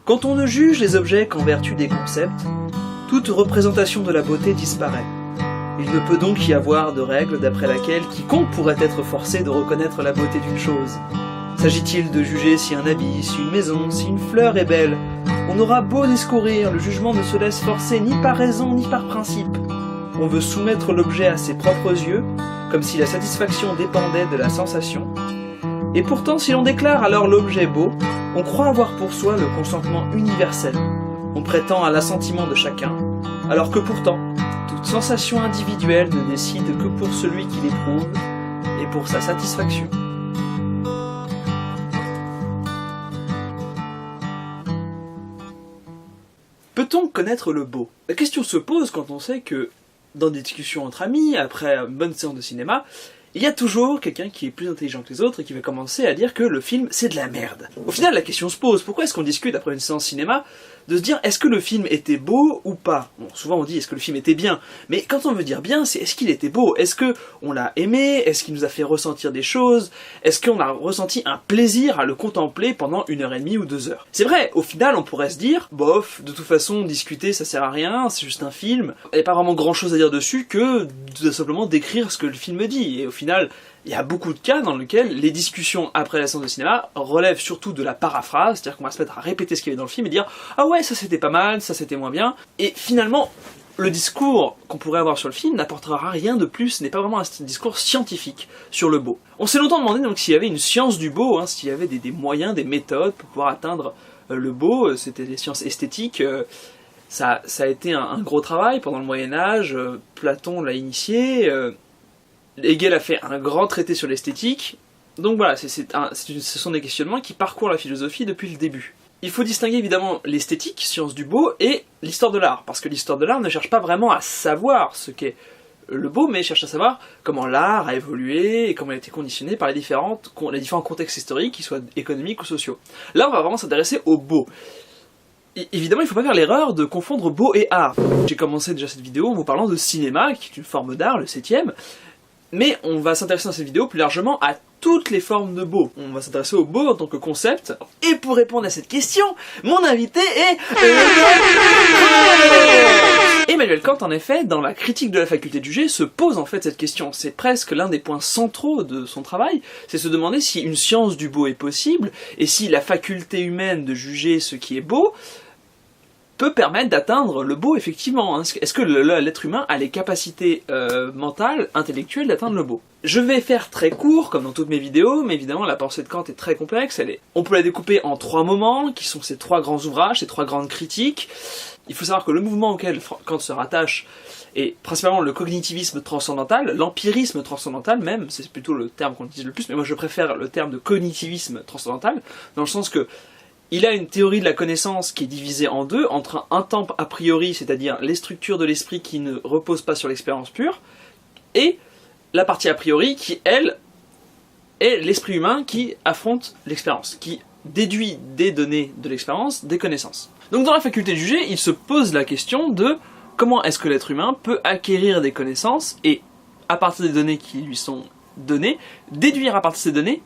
Quand on ne juge les objets qu'en vertu des concepts, toute représentation de la beauté disparaît. Il ne peut donc y avoir de règle d'après laquelle quiconque pourrait être forcé de reconnaître la beauté d'une chose. S'agit-il de juger si un habit, si une maison, si une fleur est belle? On aura beau discourir, le jugement ne se laisse forcer ni par raison ni par principe. On veut soumettre l'objet à ses propres yeux, comme si la satisfaction dépendait de la sensation. Et pourtant, si l'on déclare alors l'objet beau, on croit avoir pour soi le consentement universel. On prétend à l'assentiment de chacun, alors que pourtant, toute sensation individuelle ne décide que pour celui qui l'éprouve et pour sa satisfaction. Peut-on connaître le beau? La question se pose quand on sait que, dans des discussions entre amis, après une bonne séance de cinéma, il y a toujours quelqu'un qui est plus intelligent que les autres et qui va commencer à dire que le film c'est de la merde. Au final, la question se pose, pourquoi est-ce qu'on discute après une séance cinéma de se dire est-ce que le film était beau ou pas? Bon, souvent on dit est-ce que le film était bien, mais quand on veut dire bien, c'est est-ce qu'il était beau? Est-ce que on l'a aimé? Est-ce qu'il nous a fait ressentir des choses? Est-ce qu'on a ressenti un plaisir à le contempler pendant 1h30 ou 2 heures? C'est vrai, au final on pourrait se dire, bof, de toute façon discuter ça sert à rien, c'est juste un film, il n'y a pas vraiment grand chose à dire dessus que de simplement décrire ce que le film dit, et au final, il y a beaucoup de cas dans lesquels les discussions après la séance de cinéma relèvent surtout de la paraphrase, c'est-à-dire qu'on va se mettre à répéter ce qu'il y avait dans le film et dire « Ah ouais, ça c'était pas mal, ça c'était moins bien », et finalement, le discours qu'on pourrait avoir sur le film n'apportera rien de plus, ce n'est pas vraiment un discours scientifique sur le beau. On s'est longtemps demandé donc s'il y avait une science du beau, hein, s'il y avait des moyens, des méthodes pour pouvoir atteindre le beau, c'était des sciences esthétiques. Ça a été un gros travail pendant le Moyen-Âge, Platon l'a initié, Hegel a fait un grand traité sur l'esthétique, donc voilà, ce sont des questionnements qui parcourent la philosophie depuis le début. Il faut distinguer évidemment l'esthétique, science du beau, et l'histoire de l'art, parce que l'histoire de l'art ne cherche pas vraiment à savoir ce qu'est le beau, mais cherche à savoir comment l'art a évolué et comment il a été conditionné par les différents contextes historiques, qu'ils soient économiques ou sociaux. Là, on va vraiment s'intéresser au beau. Évidemment, il ne faut pas faire l'erreur de confondre beau et art. J'ai commencé déjà cette vidéo en vous parlant de cinéma, qui est une forme d'art, le 7ème, mais on va s'intéresser dans cette vidéo plus largement à toutes les formes de beau. On va s'intéresser au beau en tant que concept, et pour répondre à cette question, mon invité est... Emmanuel Kant, en effet, dans la critique de la faculté de juger, se pose en fait cette question. C'est presque l'un des points centraux de son travail, c'est se demander si une science du beau est possible, et si la faculté humaine de juger ce qui est beau peut permettre d'atteindre le beau, effectivement. Est-ce que l'être humain a les capacités mentales, intellectuelles d'atteindre le beau? Je vais faire très court, comme dans toutes mes vidéos, mais évidemment la pensée de Kant est très complexe. On peut la découper en 3 moments, qui sont ces 3 grands ouvrages, ces 3 grandes critiques. Il faut savoir que le mouvement auquel Kant se rattache est principalement le cognitivisme transcendantal, l'empirisme transcendantal même, c'est plutôt le terme qu'on utilise le plus, mais moi je préfère le terme de cognitivisme transcendantal, dans le sens que il a une théorie de la connaissance qui est divisée en 2, entre un temps a priori, c'est-à-dire les structures de l'esprit qui ne reposent pas sur l'expérience pure, et la partie a priori qui, elle, est l'esprit humain qui affronte l'expérience, qui déduit des données de l'expérience, des connaissances. Donc dans la faculté de juger, il se pose la question de comment est-ce que l'être humain peut acquérir des connaissances, et à partir des données qui lui sont données, déduire à partir de ces données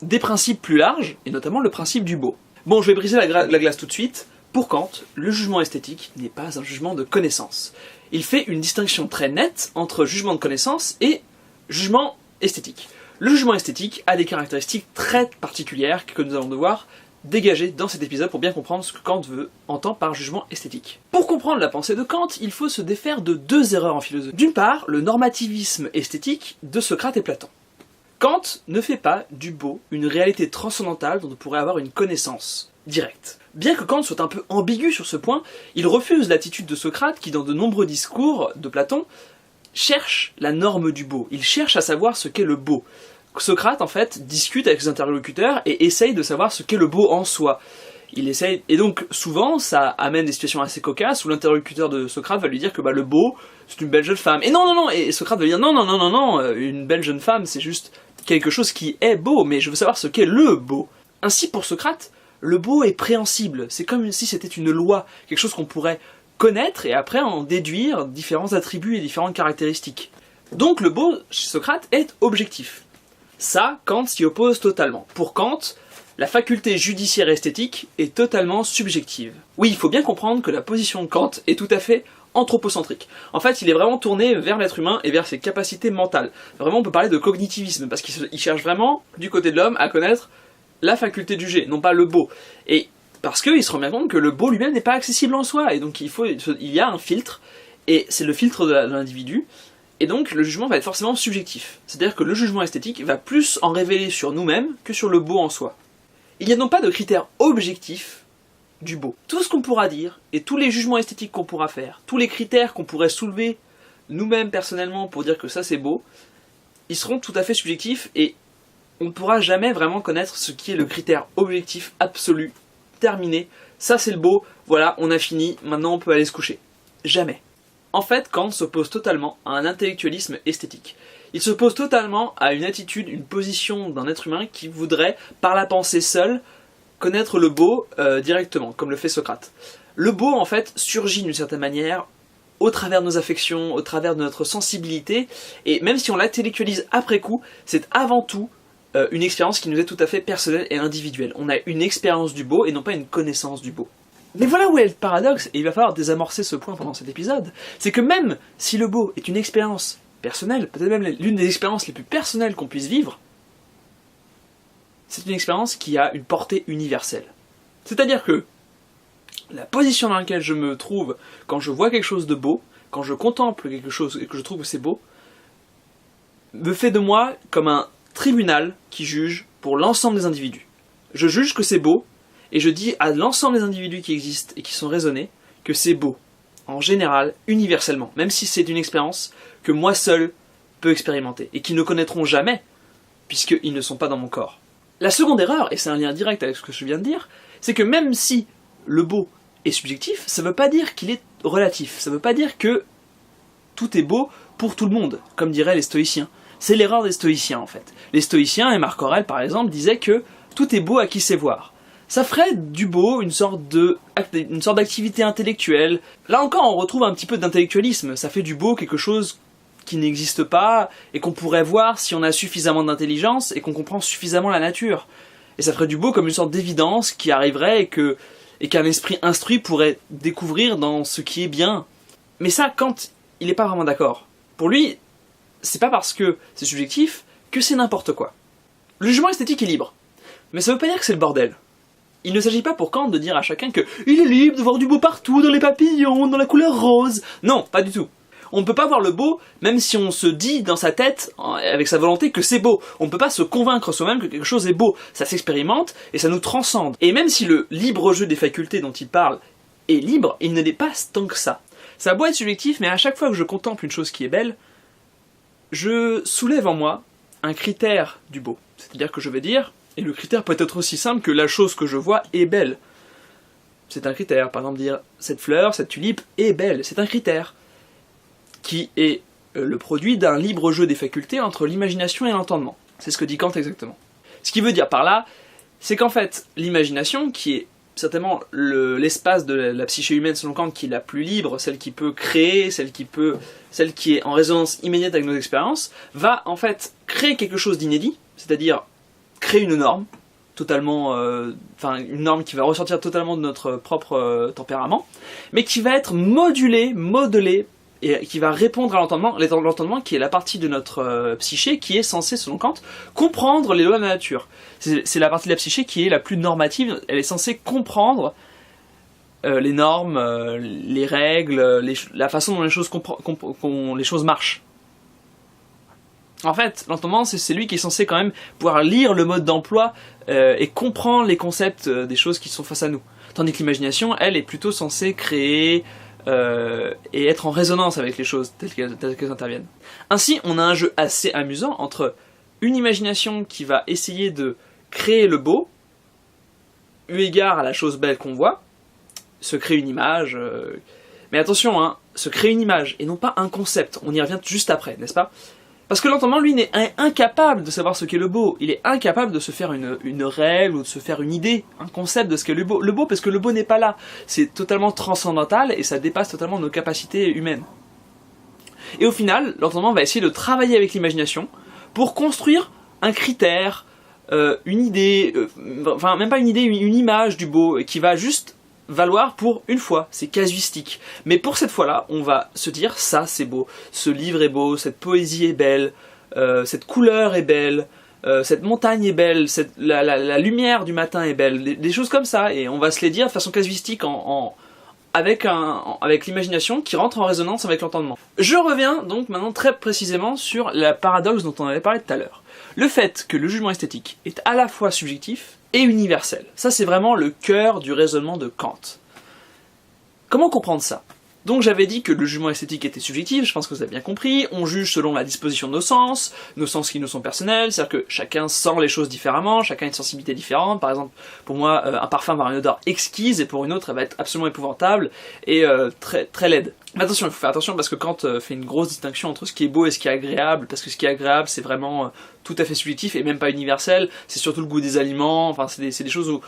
des principes plus larges, et notamment le principe du beau. Bon, je vais briser la glace tout de suite. Pour Kant, le jugement esthétique n'est pas un jugement de connaissance. Il fait une distinction très nette entre jugement de connaissance et jugement esthétique. Le jugement esthétique a des caractéristiques très particulières que nous allons devoir dégager dans cet épisode pour bien comprendre ce que Kant entend par jugement esthétique. Pour comprendre la pensée de Kant, il faut se défaire de 2 erreurs en philosophie. D'une part, le normativisme esthétique de Socrate et Platon. Kant ne fait pas du beau une réalité transcendantale dont on pourrait avoir une connaissance directe. Bien que Kant soit un peu ambigu sur ce point, il refuse l'attitude de Socrate qui, dans de nombreux discours de Platon, cherche la norme du beau. Il cherche à savoir ce qu'est le beau. Socrate, en fait, discute avec ses interlocuteurs et essaye de savoir ce qu'est le beau en soi. Et donc, souvent, ça amène des situations assez cocasses où l'interlocuteur de Socrate va lui dire que le beau, c'est une belle jeune femme. Et non, et Socrate va lui dire non, une belle jeune femme, c'est juste quelque chose qui est beau, mais je veux savoir ce qu'est le beau. Ainsi, pour Socrate, le beau est préhensible, c'est comme si c'était une loi, quelque chose qu'on pourrait connaître et après en déduire différents attributs et différentes caractéristiques. Donc le beau, chez Socrate, est objectif. Ça, Kant s'y oppose totalement. Pour Kant, La faculté judiciaire esthétique est totalement subjective. Oui, il faut bien comprendre que la position de Kant est tout à fait anthropocentrique. En fait, il est vraiment tourné vers l'être humain et vers ses capacités mentales. Vraiment, on peut parler de cognitivisme, parce qu'il cherche vraiment, du côté de l'homme, à connaître la faculté de juger, non pas le beau. Et parce qu'il se rend bien compte que le beau lui-même n'est pas accessible en soi, et donc il y a un filtre, et c'est le filtre de l'individu, et donc le jugement va être forcément subjectif. C'est-à-dire que le jugement esthétique va plus en révéler sur nous-mêmes que sur le beau en soi. Il n'y a donc pas de critères objectifs du beau. Tout ce qu'on pourra dire, et tous les jugements esthétiques qu'on pourra faire, tous les critères qu'on pourrait soulever nous-mêmes personnellement pour dire que ça c'est beau, ils seront tout à fait subjectifs, et on ne pourra jamais vraiment connaître ce qui est le critère objectif absolu, terminé, ça c'est le beau, voilà, on a fini, maintenant on peut aller se coucher. Jamais. En fait, Kant s'oppose totalement à un intellectualisme esthétique. Il s'oppose totalement à une attitude, une position d'un être humain qui voudrait, par la pensée seule, connaître le beau directement, comme le fait Socrate. Le beau, en fait, surgit d'une certaine manière au travers de nos affections, au travers de notre sensibilité, et même si on l'intellectualise après coup, c'est avant tout une expérience qui nous est tout à fait personnelle et individuelle. On a une expérience du beau et non pas une connaissance du beau. Mais voilà où est le paradoxe, et il va falloir désamorcer ce point pendant cet épisode, c'est que même si le beau est une expérience personnelle, peut-être même l'une des expériences les plus personnelles qu'on puisse vivre, c'est une expérience qui a une portée universelle. C'est-à-dire que la position dans laquelle je me trouve quand je vois quelque chose de beau, quand je contemple quelque chose et que je trouve que c'est beau, me fait de moi comme un tribunal qui juge pour l'ensemble des individus. Je juge que c'est beau, et je dis à l'ensemble des individus qui existent et qui sont raisonnés que c'est beau, en général, universellement, même si c'est une expérience que moi seul peux expérimenter, et qu'ils ne connaîtront jamais, puisqu'ils ne sont pas dans mon corps. La seconde erreur, et c'est un lien direct avec ce que je viens de dire, c'est que même si le beau est subjectif, ça ne veut pas dire qu'il est relatif, ça ne veut pas dire que tout est beau pour tout le monde, comme diraient les stoïciens. C'est l'erreur des stoïciens en fait. Les stoïciens, et Marc Aurèle par exemple, disaient que tout est beau à qui sait voir. Ça ferait du beau une sorte d'activité intellectuelle. Là encore, on retrouve un petit peu d'intellectualisme. Ça fait du beau quelque chose qui n'existe pas, et qu'on pourrait voir si on a suffisamment d'intelligence, et qu'on comprend suffisamment la nature. Et ça ferait du beau comme une sorte d'évidence qui arriverait, et qu'un esprit instruit pourrait découvrir dans ce qui est bien. Mais ça, Kant, il n'est pas vraiment d'accord. Pour lui, c'est pas parce que c'est subjectif que c'est n'importe quoi. Le jugement esthétique est libre. Mais ça veut pas dire que c'est le bordel. Il ne s'agit pas pour Kant de dire à chacun que il est libre de voir du beau partout, dans les papillons, dans la couleur rose. Non, pas du tout. On ne peut pas voir le beau, même si on se dit dans sa tête, avec sa volonté, que c'est beau. On ne peut pas se convaincre soi-même que quelque chose est beau. Ça s'expérimente et ça nous transcende. Et même si le libre jeu des facultés dont il parle est libre, il ne l'est pas tant que ça. Ça a beau être subjectif, mais à chaque fois que je contemple une chose qui est belle, je soulève en moi un critère du beau. C'est-à-dire que je vais dire, et le critère peut être aussi simple que la chose que je vois est belle. C'est un critère, par exemple dire, cette fleur, cette tulipe est belle, c'est un critère qui est le produit d'un libre jeu des facultés entre l'imagination et l'entendement. C'est ce que dit Kant exactement. Ce qui veut dire par là, c'est qu'en fait, l'imagination, qui est certainement l'espace de la psyché humaine selon Kant qui est la plus libre, celle qui peut créer, celle qui est en résonance immédiate avec nos expériences, va en fait créer quelque chose d'inédit, c'est-à-dire créer une norme, totalement, une norme qui va ressortir totalement de notre propre tempérament, mais qui va être modelée, et qui va répondre à l'entendement qui est la partie de notre psyché qui est censée, selon Kant, comprendre les lois de la nature. C'est la partie de la psyché qui est la plus normative, elle est censée comprendre les normes, les règles, la façon dont les choses marchent. En fait, l'entendement, c'est lui qui est censé quand même pouvoir lire le mode d'emploi et comprendre les concepts des choses qui sont face à nous. Tandis que l'imagination, elle, est plutôt censée créer et être en résonance avec les choses telles qu'elles interviennent. Ainsi, on a un jeu assez amusant entre une imagination qui va essayer de créer le beau, eu égard à la chose belle qu'on voit, se créer une image, mais attention, hein, se créer une image, et non pas un concept, on y revient juste après, n'est-ce pas ? Parce que l'entendement, lui, est incapable de savoir ce qu'est le beau. Il est incapable de se faire une règle ou de se faire une idée, un concept de ce qu'est le beau. Le beau, parce que le beau n'est pas là. C'est totalement transcendantal et ça dépasse totalement nos capacités humaines. Et au final, l'entendement va essayer de travailler avec l'imagination pour construire un critère, une idée, enfin même pas une idée, une image du beau, qui va juste valoir pour une fois, c'est casuistique. Mais pour cette fois-là, on va se dire, ça c'est beau, ce livre est beau, cette poésie est belle, cette couleur est belle, cette montagne est belle, la lumière du matin est belle, des choses comme ça, et on va se les dire de façon casuistique avec l'imagination qui rentre en résonance avec l'entendement. Je reviens donc maintenant très précisément sur la paradoxe dont on avait parlé tout à l'heure. Le fait que le jugement esthétique est à la fois subjectif et universel. Ça, c'est vraiment le cœur du raisonnement de Kant. Comment comprendre ça? Donc j'avais dit que le jugement esthétique était subjectif, je pense que vous avez bien compris, on juge selon la disposition de nos sens qui nous sont personnels, c'est-à-dire que chacun sent les choses différemment, chacun a une sensibilité différente. Par exemple, pour moi, un parfum va avoir une odeur exquise, et pour une autre, elle va être absolument épouvantable et très, très laide. Mais attention, il faut faire attention parce que Kant fait une grosse distinction entre ce qui est beau et ce qui est agréable, parce que ce qui est agréable, c'est vraiment tout à fait subjectif et même pas universel, c'est surtout le goût des aliments, enfin c'est des choses où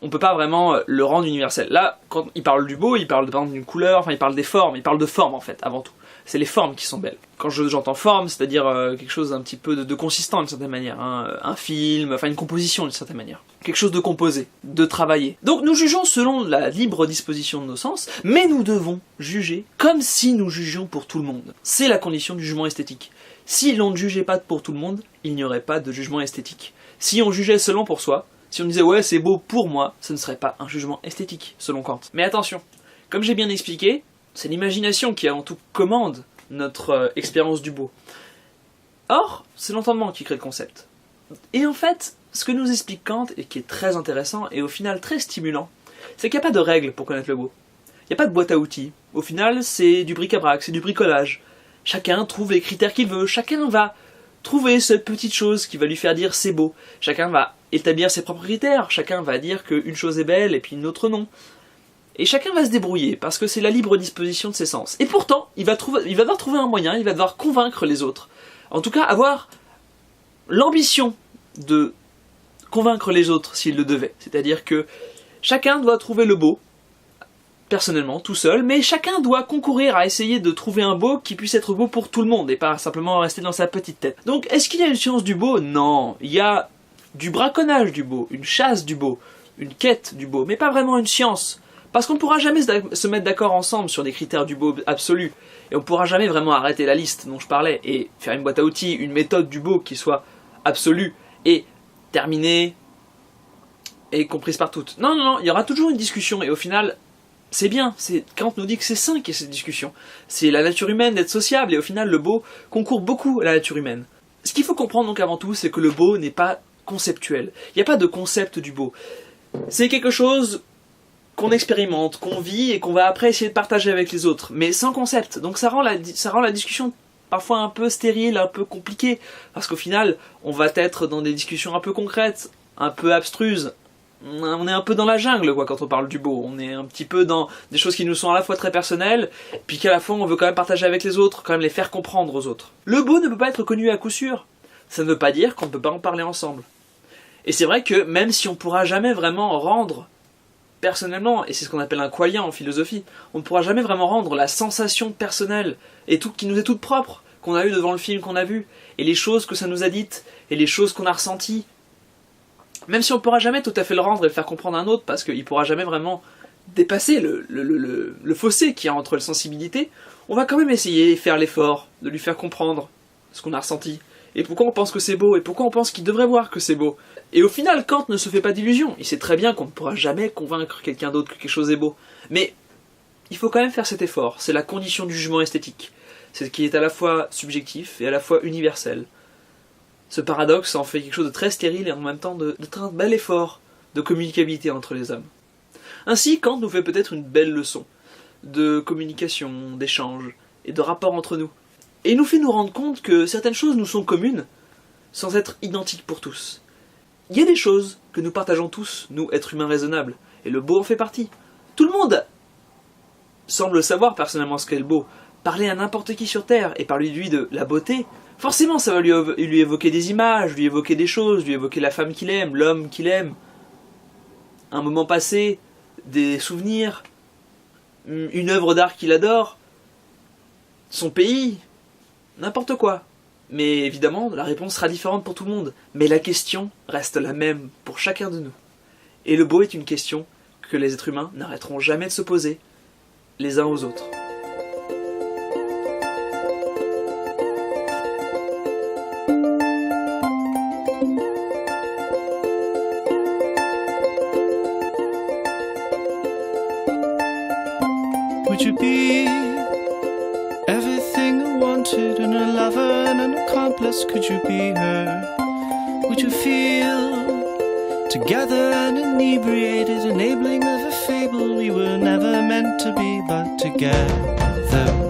on peut pas vraiment le rendre universel. Là, quand il parle du beau, il parle par exemple d'une couleur, enfin il parle des formes, il parle de formes en fait, avant tout. C'est les formes qui sont belles. Quand j'entends forme, c'est-à-dire quelque chose d'un petit peu de consistant d'une certaine manière, hein, un film, enfin une composition d'une certaine manière. Quelque chose de composé, de travaillé. Donc nous jugeons selon la libre disposition de nos sens, mais nous devons juger comme si nous jugions pour tout le monde. C'est la condition du jugement esthétique. Si l'on ne jugeait pas pour tout le monde, il n'y aurait pas de jugement esthétique. Si on jugeait seulement pour soi, si on disait ouais c'est beau pour moi, ce ne serait pas un jugement esthétique, selon Kant. Mais attention, comme j'ai bien expliqué, c'est l'imagination qui avant tout commande notre expérience du beau. Or, c'est l'entendement qui crée le concept. Et en fait, ce que nous explique Kant, et qui est très intéressant, et au final très stimulant, c'est qu'il n'y a pas de règles pour connaître le beau. Il n'y a pas de boîte à outils. Au final, c'est du bric-à-brac, c'est du bricolage. Chacun trouve les critères qu'il veut, chacun va trouver cette petite chose qui va lui faire dire c'est beau. Chacun va établir ses propres critères, chacun va dire qu'une chose est belle et puis une autre non. Et chacun va se débrouiller, parce que c'est la libre disposition de ses sens. Et pourtant, il va devoir trouver un moyen, il va devoir convaincre les autres. En tout cas, avoir l'ambition de convaincre les autres s'il le devait. C'est-à-dire que chacun doit trouver le beau, personnellement, tout seul, mais chacun doit concourir à essayer de trouver un beau qui puisse être beau pour tout le monde, et pas simplement rester dans sa petite tête. Donc, est-ce qu'il y a une science du beau? Non. Il y a du braconnage du beau, une chasse du beau, une quête du beau, mais pas vraiment une science. Parce qu'on ne pourra jamais se mettre d'accord ensemble sur des critères du beau absolus, et on ne pourra jamais vraiment arrêter la liste dont je parlais, et faire une boîte à outils, une méthode du beau qui soit absolue, et terminée, et comprise par toutes. Non, non, non, il y aura toujours une discussion, et au final, c'est bien, Kant nous dit que c'est sain qu'il y ait cette discussion. C'est la nature humaine d'être sociable, et au final, le beau concourt beaucoup à la nature humaine. Ce qu'il faut comprendre donc avant tout, c'est que le beau n'est pas conceptuel. Il n'y a pas de concept du beau. C'est quelque chose qu'on expérimente, qu'on vit et qu'on va après essayer de partager avec les autres, mais sans concept. Donc ça rend la discussion parfois un peu stérile, un peu compliquée, parce qu'au final, on va être dans des discussions un peu concrètes, un peu abstruses. On est un peu dans la jungle quoi quand on parle du beau, on est un petit peu dans des choses qui nous sont à la fois très personnelles, puis qu'à la fois on veut quand même partager avec les autres, quand même les faire comprendre aux autres. Le beau ne peut pas être connu à coup sûr, ça ne veut pas dire qu'on ne peut pas en parler ensemble. Et c'est vrai que même si on ne pourra jamais vraiment rendre personnellement, et c'est ce qu'on appelle un qualien en philosophie, on ne pourra jamais vraiment rendre la sensation personnelle, et tout qui nous est toute propre, qu'on a eu devant le film qu'on a vu, et les choses que ça nous a dites, et les choses qu'on a ressenties. Même si on ne pourra jamais tout à fait le rendre et le faire comprendre à un autre, parce qu'il ne pourra jamais vraiment dépasser le fossé qu'il y a entre les sensibilités, on va quand même essayer et faire l'effort de lui faire comprendre ce qu'on a ressenti, et pourquoi on pense que c'est beau, et pourquoi on pense qu'il devrait voir que c'est beau. Et au final, Kant ne se fait pas d'illusions, il sait très bien qu'on ne pourra jamais convaincre quelqu'un d'autre que quelque chose est beau. Mais il faut quand même faire cet effort, c'est la condition du jugement esthétique. C'est ce qui est à la fois subjectif et à la fois universel. Ce paradoxe en fait quelque chose de très stérile et en même temps de un bel effort de communicabilité entre les hommes. Ainsi, Kant nous fait peut-être une belle leçon de communication, d'échange et de rapport entre nous. Et il nous fait nous rendre compte que certaines choses nous sont communes, sans être identiques pour tous. Il y a des choses que nous partageons tous, nous, êtres humains raisonnables, et le beau en fait partie. Tout le monde semble savoir personnellement ce qu'est le beau. Parler à n'importe qui sur Terre et parler lui de la beauté, forcément ça va lui évoquer des images, lui évoquer des choses, lui évoquer la femme qu'il aime, l'homme qu'il aime, un moment passé, des souvenirs, une œuvre d'art qu'il adore, son pays, n'importe quoi. Mais évidemment, la réponse sera différente pour tout le monde. Mais la question reste la même pour chacun de nous. Et le beau est une question que les êtres humains n'arrêteront jamais de se poser, les uns aux autres. Would you be everything I wanted in a lover and an accomplice? Could you be her? Would you feel together and inebriated, enabling of a fable we were never meant to be, but together?